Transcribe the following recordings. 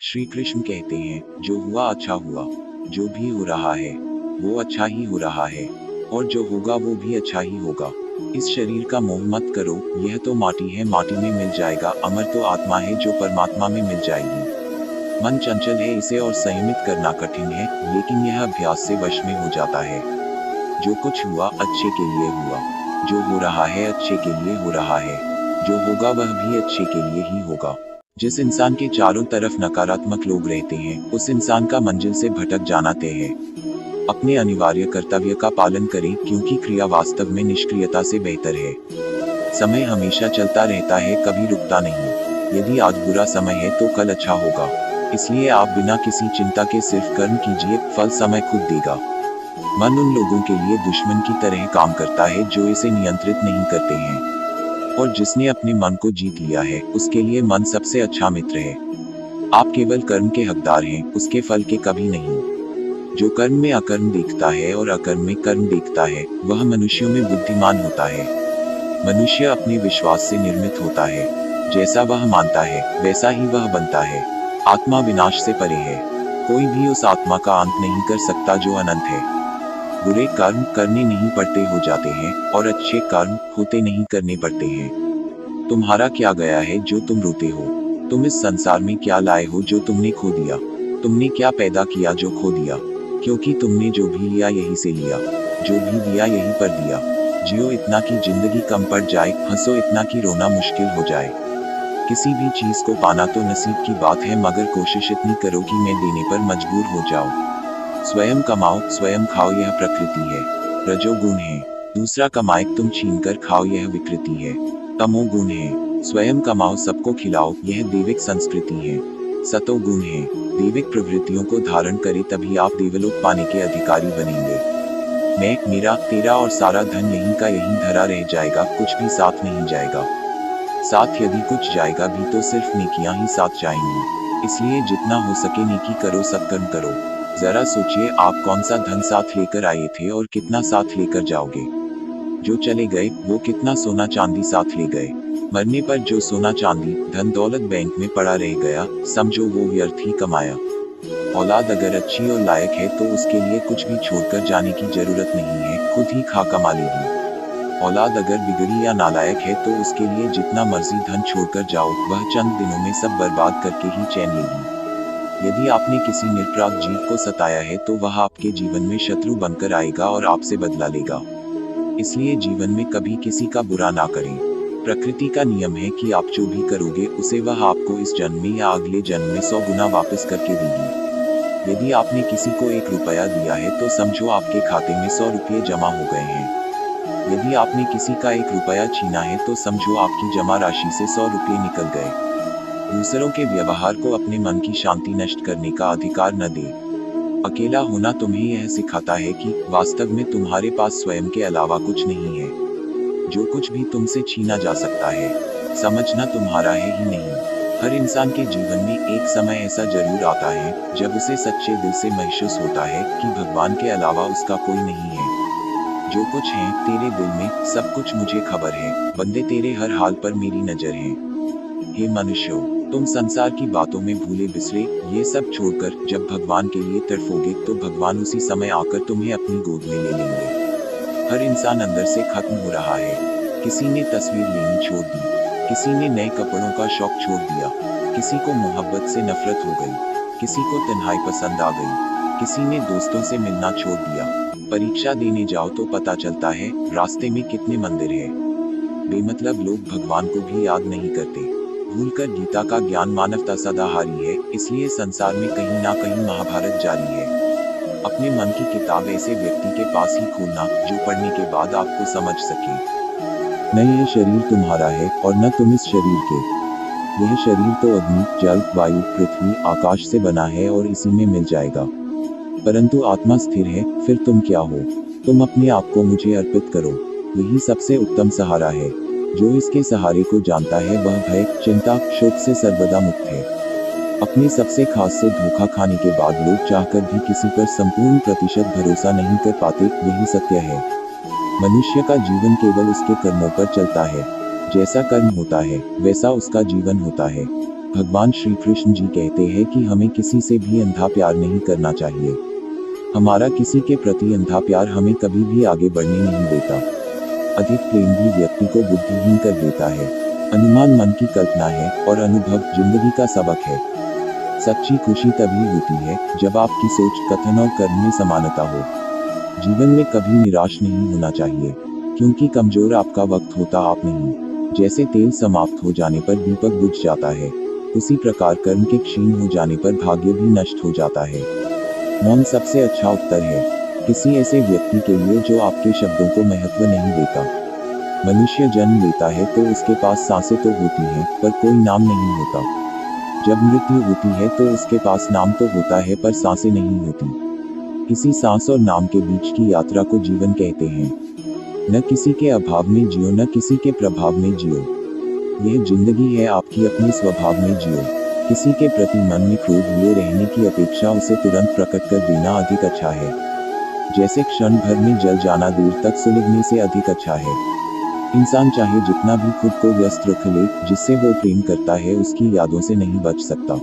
श्री कृष्ण कहते हैं, जो हुआ अच्छा हुआ, जो भी हो रहा है वो अच्छा ही हो रहा है, और जो होगा वो भी अच्छा ही होगा। इस शरीर का मोह मत करो, यह तो माटी है, माटी में मिल जाएगा। अमर तो आत्मा है, जो परमात्मा में मिल जाएगी। मन चंचल है, इसे और संयमित करना कठिन है, लेकिन यह अभ्यास से वश में हो जाता है। जो कुछ हुआ अच्छे के लिए हुआ, जो हो रहा है अच्छे के लिए हो रहा है, जो होगा वह भी अच्छे के लिए ही होगा। जिस इंसान के चारों तरफ नकारात्मक लोग रहते हैं, उस इंसान का मंजिल से भटक जाना तय है। अपने अनिवार्य कर्तव्य का पालन करें, क्योंकि क्रिया वास्तव में निष्क्रियता से बेहतर है। समय हमेशा चलता रहता है, कभी रुकता नहीं। यदि आज बुरा समय है तो कल अच्छा होगा। इसलिए आप बिना किसी चिंता के सिर्फ कर्म कीजिए, फल समय खुद देगा। मन उन लोगों के लिए दुश्मन की तरह काम करता है जो इसे नियंत्रित नहीं करते हैं, और जिसने अपने मन को जीत लिया है, उसके लिए मन सबसे अच्छा मित्र है। आप केवल कर्म के हकदार हैं, उसके फल के कभी नहीं। जो कर्म में अकर्म देखता है और अकर्म में कर्म देखता है, वह मनुष्यों में बुद्धिमान होता है। मनुष्य अपने विश्वास से निर्मित होता है। जैसा वह मानता है वैसा ही वह बनता है। आत्मा विनाश से परे है। कोई भी उस आत्मा का अंत नहीं कर सकता जो अनंत है। बुरे कर्म करने नहीं पड़ते हो जाते हैं, और अच्छे कर्म होते नहीं करने पड़ते हैं। तुम्हारा क्या गया है जो तुम रोते हो? तुम इस संसार में क्या लाए हो जो तुमने खो दिया? तुमने क्या पैदा किया जो खो दिया? क्योंकि तुमने जो भी लिया यही से लिया, जो भी दिया यही पर दिया। जियो इतना कि जिंदगी कम पड़ जाए, हंसो इतना कि रोना मुश्किल हो जाए। किसी भी चीज को पाना तो नसीब की बात है, मगर कोशिश इतनी करो कि मैं देने पर मजबूर हो जाऊं। स्वयं कमाओ स्वयं खाओ, यह प्रकृति है, रजोगुण है। दूसरा कमाए तुम छीन कर खाओ, यह विकृति है, तमोगुण है। स्वयं कमाओ सबको खिलाओ, यह दैविक संस्कृति है, सतोगुण है। दैविक प्रवृत्तियों को धारण करे तभी आप देवलोक पाने के अधिकारी बनेंगे। मैं, मेरा, तेरा और सारा धन यहीं का यहीं धरा रह जाएगा, कुछ भी साथ नहीं जाएगा। साथ यदि कुछ जाएगा भी तो सिर्फ नेकियां ही साथ जाएंगी। इसलिए जितना हो सके नेकी करो, सत्कर्म करो। जरा सोचिए, आप कौन सा धन साथ लेकर आए थे और कितना साथ लेकर जाओगे। जो चले गए वो कितना सोना चांदी साथ ले गए। मरने पर जो सोना चांदी धन दौलत बैंक में पड़ा रह गया, समझो वो व्यर्थ ही कमाया। औलाद अगर अच्छी और लायक है तो उसके लिए कुछ भी छोड़कर जाने की जरूरत नहीं है, खुद ही खा कमा लेगी। औलाद अगर बिगड़ी या नालायक है तो उसके लिए जितना मर्जी धन छोड़कर जाओ, वह चंद दिनों में सब बर्बाद करके ही चैन लेगी। यदि आपने किसी निरपराध जीव को सताया है तो वह आपके जीवन में शत्रु बनकर आएगा और आपसे बदला लेगा। इसलिए जीवन में कभी किसी का बुरा ना करें। प्रकृति का नियम है कि आप जो भी करोगे उसे वह आपको इस जन्म में या अगले जन्म में 100 गुना वापस करके देगी। यदि आपने किसी को 1 रुपया दिया है तो समझो आपके खाते में 100 रुपये जमा हो गए हैं। यदि आपने किसी का 1 रुपया छीना है तो समझो आपकी जमा राशि से 100 रुपये निकल गए। दूसरों के व्यवहार को अपने मन की शांति नष्ट करने का अधिकार न दे। अकेला होना तुम्हें यह सिखाता है कि वास्तव में तुम्हारे पास स्वयं के अलावा कुछ नहीं है। जो कुछ भी तुमसे छीना जा सकता है, समझना तुम्हारा है ही नहीं। हर इंसान के जीवन में एक समय ऐसा जरूर आता है जब उसे सच्चे दिल से महसूस होता है कि भगवान के अलावा उसका कोई नहीं है। जो कुछ है तेरे दिल में, सब कुछ मुझे खबर है, बंदे तेरे हर हाल पर मेरी नजर है। हे मनुष्यों, तुम संसार की बातों में भूले बिसरे ये सब छोड़कर जब भगवान के लिए तड़फोगे तो भगवान उसी समय आकर तुम्हें अपनी गोद में ले लेंगे। हर इंसान अंदर से खत्म हो रहा है। किसी ने तस्वीर लेनी छोड़ दी, किसी ने नए कपड़ों का शौक छोड़ दिया, किसी को मोहब्बत से नफरत हो गई, किसी को तन्हाई पसंद आ गई, किसी ने दोस्तों से मिलना छोड़ दिया। परीक्षा देने जाओ तो पता चलता है रास्ते में कितने मंदिर हैं। बेमतलब लोग भगवान को भी याद नहीं करते। भूलकर गीता का ज्ञान मानवता सदाहारी है, इसलिए संसार में कहीं ना कहीं महाभारत जारी है। अपने मन की किताब ऐसे व्यक्ति के पास ही खोलना जो पढ़ने के बाद आपको समझ सके। न यह शरीर तुम्हारा है और न तुम इस शरीर के। यह शरीर तो अग्नि, जल, वायु, पृथ्वी, आकाश से बना है और इसी में मिल जाएगा। परंतु आत्मा स्थिर है। फिर तुम क्या हो? तुम अपने आप को मुझे अर्पित करो। यही सबसे उत्तम सहारा है। जो इसके सहारे को जानता है वह भय, चिंता, शोक से सर्वदा मुक्त है। अपने सबसे खास से धोखा खाने के बाद लोग चाहकर भी किसी पर संपूर्ण प्रतिशत भरोसा नहीं कर पाते, यही सत्य है। मनुष्य का जीवन केवल उसके कर्मों पर चलता है। जैसा कर्म होता है वैसा उसका जीवन होता है। भगवान श्री कृष्ण जी कहते हैं कि हमें किसी से भी अंधा प्यार नहीं करना चाहिए। हमारा किसी के प्रति अंधा प्यार हमें कभी भी आगे बढ़ने नहीं देता। अधिक प्रेम भी व्यक्ति को बुद्धिहीन कर देता है। अनुमान मन की कल्पना है और अनुभव जिंदगी का सबक है। सच्ची खुशी तभी होती है जब आपकी सोच, कथन और कर्म में समानता हो। जीवन में कभी निराश नहीं होना चाहिए, क्योंकि कमजोर आपका वक्त होता आप नहीं। जैसे तेल समाप्त हो जाने पर दीपक बुझ जाता है, उसी प्रकार कर्म के क्षीण हो जाने पर भाग्य भी नष्ट हो जाता है। मौन सबसे अच्छा उत्तर है किसी ऐसे व्यक्ति के लिए जो आपके शब्दों को महत्व नहीं देता। मनुष्य जन्म लेता है तो उसके पास सांसें तो होती हैं, पर कोई नाम नहीं होता। जब मृत्यु होती है तो उसके पास नाम तो होता है, पर सांसें नहीं होती। किसी सांस और नाम के बीच की यात्रा को जीवन कहते हैं। न किसी के अभाव में जियो, न किसी के प्रभाव में जियो। यह जिंदगी है, आपकी अपने स्वभाव में जियो। किसी के प्रति मन में क्रोध लिए रहने की अपेक्षा उसे तुरंत प्रकट कर देना अधिक अच्छा है। जैसे क्षण भर में जल जाना देर तक सुलगने से अधिक अच्छा है। इंसान चाहे जितना भी खुद को व्यस्त रख ले, जिससे वो प्रेम करता है उसकी यादों से नहीं बच सकता।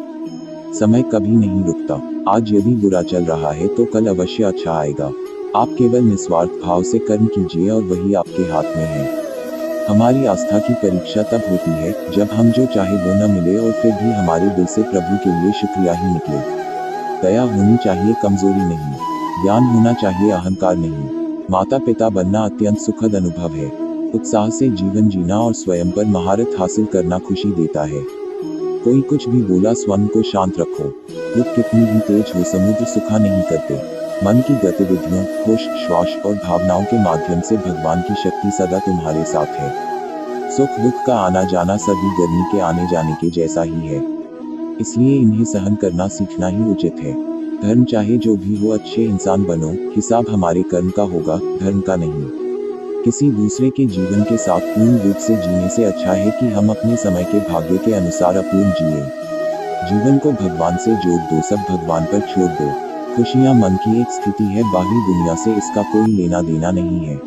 समय कभी नहीं रुकता। आज यदि बुरा चल रहा है तो कल अवश्य अच्छा आएगा। आप केवल निस्वार्थ भाव से कर्म कीजिए और वही आपके हाथ में है। हमारी आस्था की परीक्षा तब होती है जब हम जो चाहे वो न मिले और फिर भी हमारे दिल से प्रभु के लिए शुक्रिया ही निकले। दया होनी चाहिए, कमजोरी नहीं। ज्ञान होना चाहिए, अहंकार नहीं। माता पिता बनना अत्यंत सुखद अनुभव है। उत्साह से जीवन जीना और स्वयं पर महारत हासिल करना खुशी देता है। कोई कुछ भी बोला, स्वयं को शांत रखो। दुख कितनी भी तेज हो, समुद्र सुखा नहीं करते। मन की गतिविधियों, होश, श्वास और भावनाओं के माध्यम से भगवान की शक्ति सदा तुम्हारे साथ है। सुख दुख का आना जाना सभी गर्मी के आने जाने के जैसा ही है, इसलिए इन्हें सहन करना सीखना ही उचित है। धर्म चाहे जो भी हो, अच्छे इंसान बनो। हिसाब हमारे कर्म का होगा, धर्म का नहीं। किसी दूसरे के जीवन के साथ पूर्ण रूप से जीने से अच्छा है कि हम अपने समय के भाग्य के अनुसार अपूर्ण जिए। जीवन को भगवान से जोड़ दो, सब भगवान पर छोड़ दो। खुशियां मन की एक स्थिति है, बाहरी दुनिया से इसका कोई लेना देना नहीं है।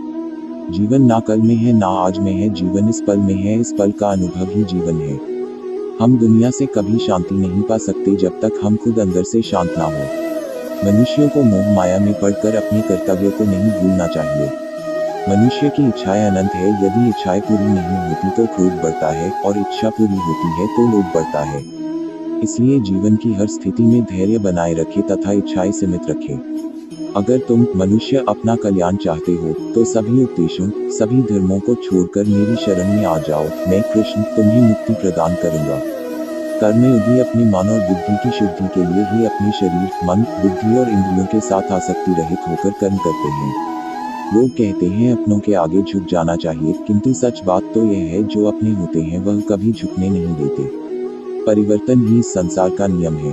जीवन ना कल में है ना आज में है, जीवन इस पल में है, इस पल का अनुभव ही जीवन है। हम दुनिया से कभी शांति नहीं पा सकते जब तक हम खुद अंदर से शांत ना हो। मनुष्यों को मोह माया में पड़कर अपने कर्तव्य को नहीं भूलना चाहिए। मनुष्य की इच्छाएं अनंत है, यदि इच्छाएं पूरी नहीं होती तो क्रोध बढ़ता है, और इच्छा पूरी होती है तो लोभ बढ़ता है। इसलिए जीवन की हर स्थिति में धैर्य बनाए रखे तथा इच्छाएं सीमित रखे। अगर तुम मनुष्य अपना कल्याण चाहते हो तो सभी उपदेशों, सभी धर्मों को छोड़कर मेरी शरण में आ जाओ। मैं कृष्ण तुम्हें मुक्ति प्रदान करूंगा। कर्मयोगी अपने मन और बुद्धि की शुद्धि के लिए ही अपने शरीर, मन, बुद्धि और इंद्रियों के साथ आसक्ति रहित होकर कर्म करते हैं। लोग कहते हैं अपनों के आगे झुक जाना चाहिए, किंतु सच बात तो यह है जो अपने होते हैं वह कभी झुकने नहीं देते। परिवर्तन ही इस संसार का नियम है।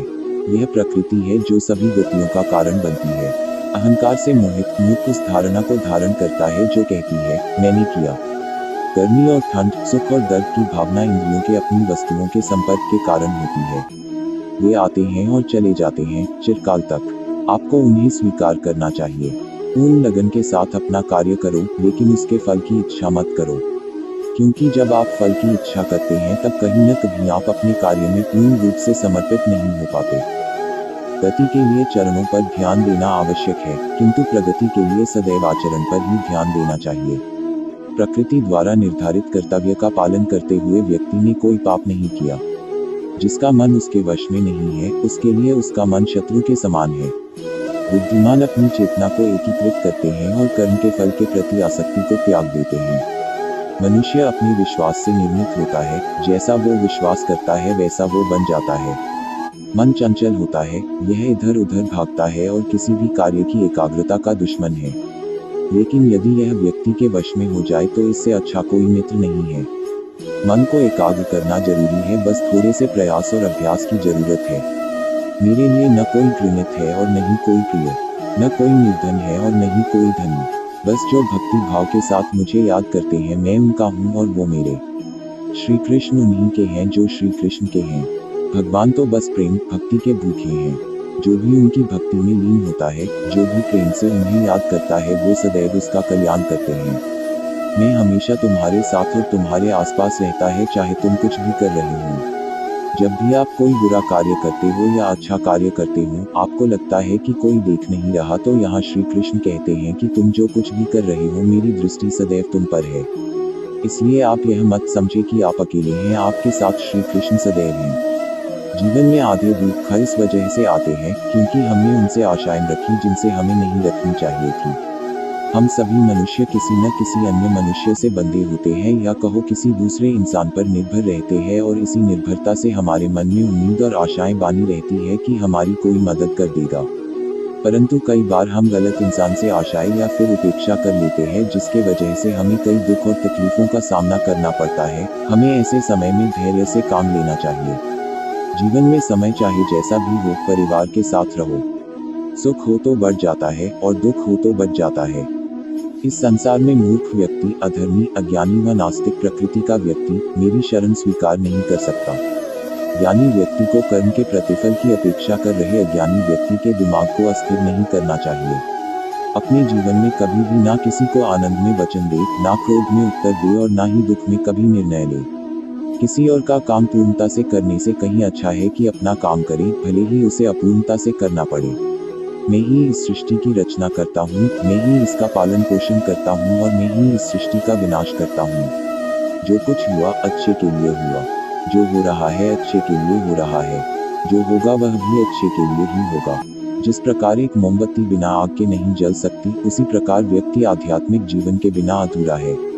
यह प्रकृति है जो सभी गतियों का कारण बनती है। अहंकार से मोहित मनुष्य उस धारणा को धारण करता है जो कहती है मैंने किया। गर्मी और ठंड, सुख और दर्द की भावना इंद्रियों के अपनी वस्तुओं के संपर्क के कारण होती है। वे आते हैं और चले जाते हैं चिरकाल तक। आपको उन्हें स्वीकार करना चाहिए। पूर्ण लगन के साथ अपना कार्य करो, लेकिन उसके फल की इच्छा मत करो, क्योंकि जब आप फल की इच्छा करते हैं तब कहीं न कहीं आप अपने कार्य में पूर्ण रूप से समर्पित नहीं हो पाते। गति के लिए चरणों पर ध्यान देना आवश्यक है, किंतु प्रगति के लिए सदैव आचरण पर ही ध्यान देना चाहिए। प्रकृति द्वारा निर्धारित कर्तव्य का पालन करते हुए व्यक्ति ने कोई पाप नहीं किया। जिसका मन उसके वश में नहीं है, उसके लिए उसका मन शत्रु के समान है। बुद्धिमान अपनी चेतना को एकीकृत करते हैं और कर्म के फल के प्रति आसक्ति को त्याग देते हैं। मनुष्य अपने विश्वास से निर्मित होता है, जैसा वो विश्वास करता है वैसा वो बन जाता है। मन चंचल होता है, यह इधर उधर भागता है और किसी भी कार्य की एकाग्रता का दुश्मन है। लेकिन यदि यह व्यक्ति के वश में हो जाए तो इससे अच्छा कोई मित्र नहीं है। मन को एकाग्र करना जरूरी है, बस थोड़े से प्रयास और अभ्यास की जरूरत है। मेरे लिए न कोई घृणित है और न ही कोई प्रिय, न कोई निर्धन है और न ही कोई धनी। बस जो भक्ति भाव के साथ मुझे याद करते हैं मैं उनका हूँ और वो मेरे। श्री कृष्ण उन्हीं के हैं जो श्री कृष्ण के हैं। भगवान तो बस प्रेम भक्ति के भूखे हैं। जो भी उनकी भक्ति में लीन होता है, जो भी प्रेम से उन्हें याद करता है, वो सदैव उसका कल्याण करते हैं। मैं हमेशा तुम्हारे साथ और तुम्हारे आसपास रहता है, चाहे तुम कुछ भी कर रहे हो। जब भी आप कोई बुरा कार्य करते हो या अच्छा कार्य करते हो, आपको लगता है कि कोई देख नहीं रहा, तो यहाँ श्री कृष्ण कहते हैं कि तुम जो कुछ भी कर रहे हो, मेरी दृष्टि सदैव तुम पर है। इसलिए आप यह मत समझे कि आप अकेले हैं, आपके साथ श्री कृष्ण सदैव हैं। जीवन में आधे दुख इस वजह से आते हैं क्योंकि हमने उनसे आशाएं रखी जिनसे हमें नहीं रखनी चाहिए थी। हम सभी मनुष्य किसी न किसी अन्य मनुष्य से बंधे होते हैं, या कहो किसी दूसरे इंसान पर निर्भर रहते हैं, और इसी निर्भरता से हमारे मन में उम्मीद और आशाएं बानी रहती है कि हमारी कोई मदद कर देगा। परंतु कई बार हम गलत इंसान से आशाएं या फिर उपेक्षा कर लेते हैं, जिसके वजह से हमें कई दुख और तकलीफों का सामना करना पड़ता है। हमें ऐसे समय में धैर्य से काम लेना चाहिए। जीवन में समय चाहे जैसा भी हो, परिवार के साथ रहो। सुख हो तो बढ़ जाता है और दुख हो तो बच जाता है। इस संसार में मूर्ख व्यक्ति, अधर्मी, अज्ञानी व नास्तिक प्रकृति का व्यक्ति मेरी शरण स्वीकार नहीं कर सकता। ज्ञानी व्यक्ति को कर्म के प्रतिफल की अपेक्षा कर रहे अज्ञानी व्यक्ति के दिमाग को अस्थिर नहीं करना चाहिए। अपने जीवन में कभी भी ना किसी को आनंद में वचन दे, ना क्रोध में उत्तर दे, और ना ही दुख में कभी निर्णय ले। किसी और का काम पूर्णता से करने से कहीं अच्छा है कि अपना काम करे, भले ही उसे अपूर्णता से करना पड़े। मैं ही इस सृष्टि की रचना करता हूँ, मैं ही इसका पालन पोषण करता हूँ, और मैं ही इस सृष्टि का विनाश करता हूँ। जो कुछ हुआ अच्छे के लिए हुआ, जो हो रहा है अच्छे के लिए हो रहा है, जो होगा वह भी अच्छे के लिए ही होगा। जिस प्रकार एक मोमबत्ती बिना आग के नहीं जल सकती, उसी प्रकार व्यक्ति आध्यात्मिक जीवन के बिना अधूरा है।